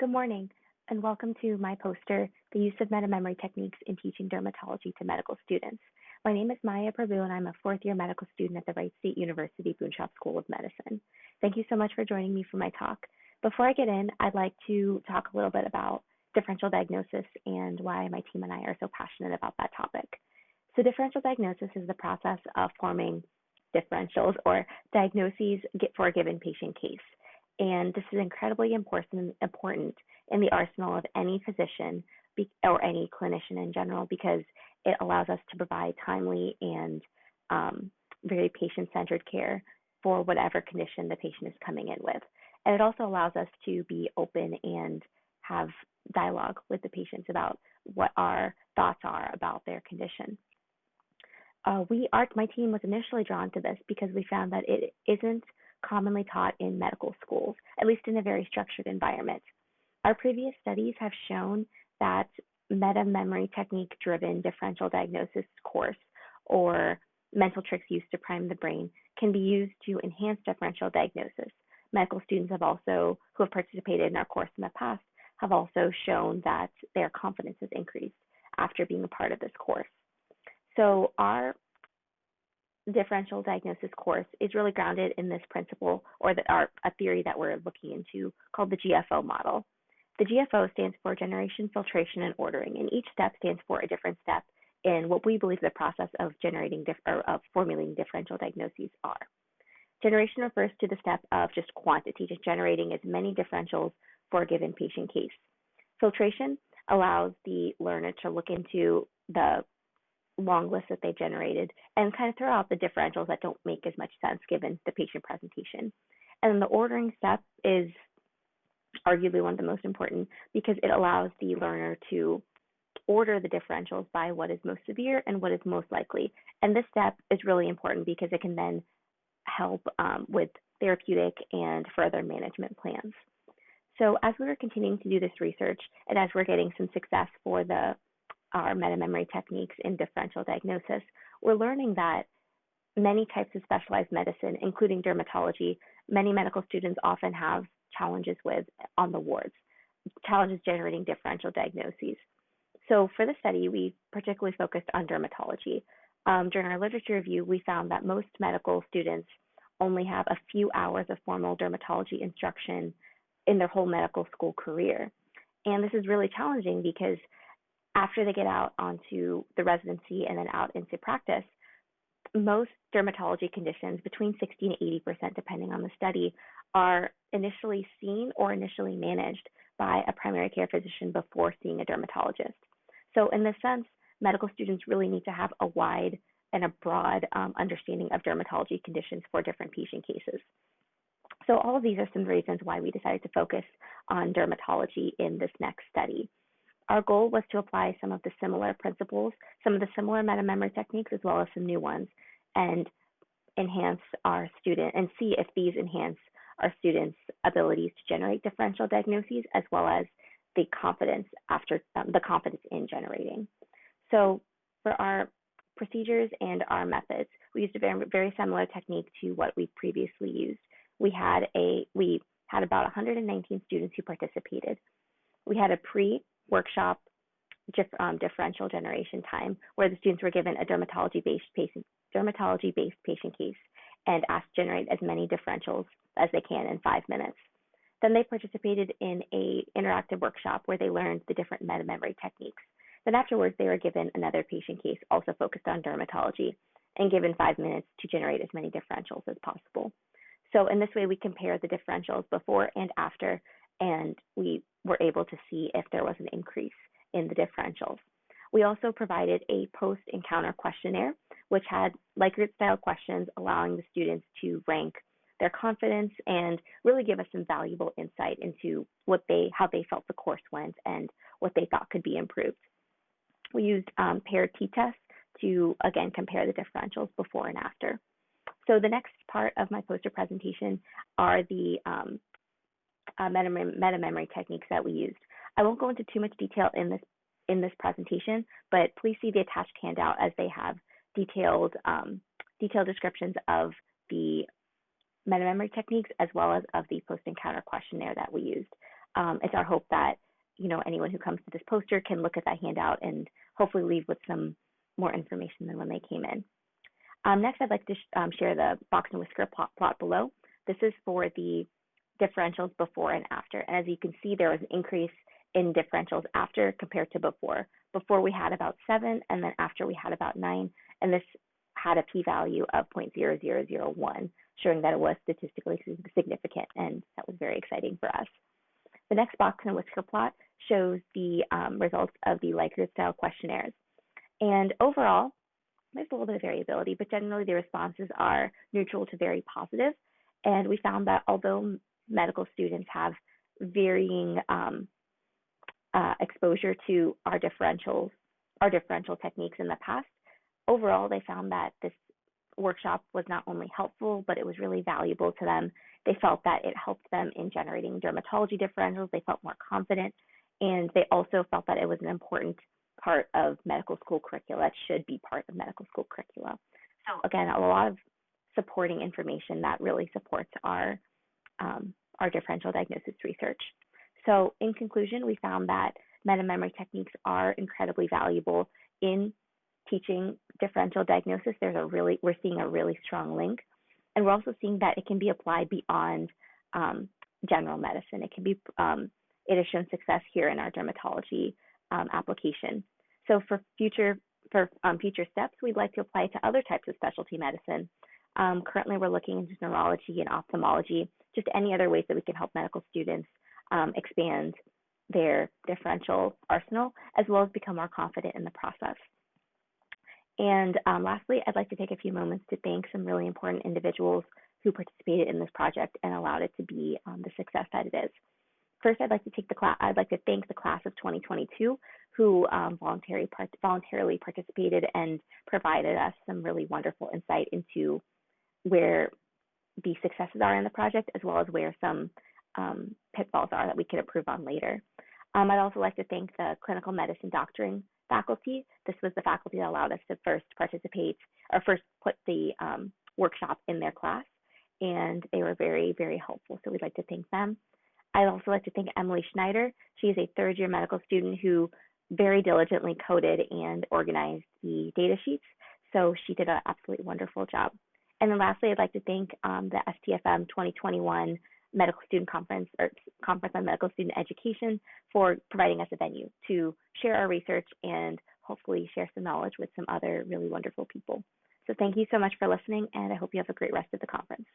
Good morning, and welcome to my poster, The Use of Metamemory Techniques in Teaching Dermatology to Medical Students. My name is Maya Prabhu, and I'm a fourth-year medical student at the Wright State University Boonshoff School of Medicine. Thank you so much for joining me for my talk. Before I get in, I'd like to talk a little bit about differential diagnosis and why my team and I are so passionate about that topic. So differential diagnosis is the process of forming differentials or diagnoses for a given patient case. And this is incredibly important in the arsenal of any physician or any clinician in general, because it allows us to provide timely and very patient-centered care for whatever condition the patient is coming in with. And it also allows us to be open and have dialogue with the patients about what our thoughts are about their condition. My team was initially drawn to this because we found that it isn't commonly taught in medical schools, at least in a very structured environment. Our previous studies have shown that meta-memory technique-driven differential diagnosis course, or mental tricks used to prime the brain, can be used to enhance differential diagnosis. Medical students who have participated in our course in the past have also shown that their confidence has increased after being a part of this course. So our differential diagnosis course is really grounded in this principle, or a theory that we're looking into, called the GFO model. The GFO stands for generation, filtration, and ordering, and each step stands for a different step in what we believe the process of formulating differential diagnoses are. Generation refers to the step of just quantity, just generating as many differentials for a given patient case. Filtration allows the learner to look into the long list that they generated and kind of throw out the differentials that don't make as much sense given the patient presentation. And then the ordering step is arguably one of the most important, because it allows the learner to order the differentials by what is most severe and what is most likely. And this step is really important because it can then help with therapeutic and further management plans. So as we were continuing to do this research, and as we're getting some success for our meta-memory techniques in differential diagnosis, we're learning that many types of specialized medicine, including dermatology, many medical students often have challenges with on the wards, challenges generating differential diagnoses. So for the study, we particularly focused on dermatology. During our literature review, we found that most medical students only have a few hours of formal dermatology instruction in their whole medical school career. And this is really challenging because after they get out onto the residency and then out into practice, most dermatology conditions, between 60 and 80%, depending on the study, are initially seen or initially managed by a primary care physician before seeing a dermatologist. So in this sense, medical students really need to have a wide and a broad understanding of dermatology conditions for different patient cases. So all of these are some reasons why we decided to focus on dermatology in this next study. Our goal was to apply some of the similar principles, some of the similar meta-memory techniques, as well as some new ones, and enhance our student and see if these enhance our students' abilities to generate differential diagnoses, as well as the confidence in generating. So for our procedures and our methods, we used a very, very similar technique to what we previously used. We had about 119 students who participated. We had a pre-workshop differential generation time where the students were given a dermatology-based patient case and asked to generate as many differentials as they can in 5 minutes. Then they participated in an interactive workshop where they learned the different meta-memory techniques. Then afterwards, they were given another patient case also focused on dermatology and given 5 minutes to generate as many differentials as possible. So in this way, we compared the differentials before and after, and we were able to see if there was an increase in the differentials. We also provided a post-encounter questionnaire, which had Likert-style questions allowing the students to rank their confidence and really give us some valuable insight into how they felt the course went and what they thought could be improved. We used paired t-tests to, again, compare the differentials before and after. So the next part of my poster presentation are the meta-memory techniques that we used. I won't go into too much detail in this presentation, but please see the attached handout as they have detailed descriptions of the meta-memory techniques as well as of the post-encounter questionnaire that we used. it's our hope that anyone who comes to this poster can look at that handout and hopefully leave with some more information than when they came in. Next, I'd like to share the box and whisker plot below. This is for the differentials before and after. And as you can see, there was an increase in differentials after compared to before. Before we had about 7, and then after we had about 9, and this had a p-value of 0.0001, showing that it was statistically significant, and that was very exciting for us. The next box and whisker plot shows the results of the Likert style questionnaires. And overall, there's a little bit of variability, but generally the responses are neutral to very positive. And we found that although medical students have varying exposure to our differential techniques in the past, overall they found that this workshop was not only helpful, but it was really valuable to them. They felt that it helped them in generating dermatology differentials. They felt more confident, and they also felt that it was an important part of medical school curricula. That should be part of medical school curricula. So again, a lot of supporting information that really supports our differential diagnosis research. So in conclusion, we found that meta-memory techniques are incredibly valuable in teaching differential diagnosis. We're seeing a really strong link, and we're also seeing that it can be applied beyond general medicine. It has shown success here in our dermatology application. So for future steps, we'd like to apply it to other types of specialty medicine. Currently, we're looking into neurology and ophthalmology, just any other ways that we can help medical students expand their differential arsenal, as well as become more confident in the process. And lastly, I'd like to take a few moments to thank some really important individuals who participated in this project and allowed it to be the success that it is. First, I'd like to thank the class of 2022 who voluntarily participated and provided us some really wonderful insight into where the successes are in the project, as well as where some pitfalls are that we could improve on later. I'd also like to thank the clinical medicine doctoring faculty. This was the faculty that allowed us to first put the workshop in their class, and they were very, very helpful. So we'd like to thank them. I'd also like to thank Emily Schneider. She is a third-year medical student who very diligently coded and organized the data sheets. So she did an absolutely wonderful job. And then lastly, I'd like to thank the STFM 2021 Medical Student Conference, or Conference on Medical Student Education, for providing us a venue to share our research and hopefully share some knowledge with some other really wonderful people. So thank you so much for listening, and I hope you have a great rest of the conference.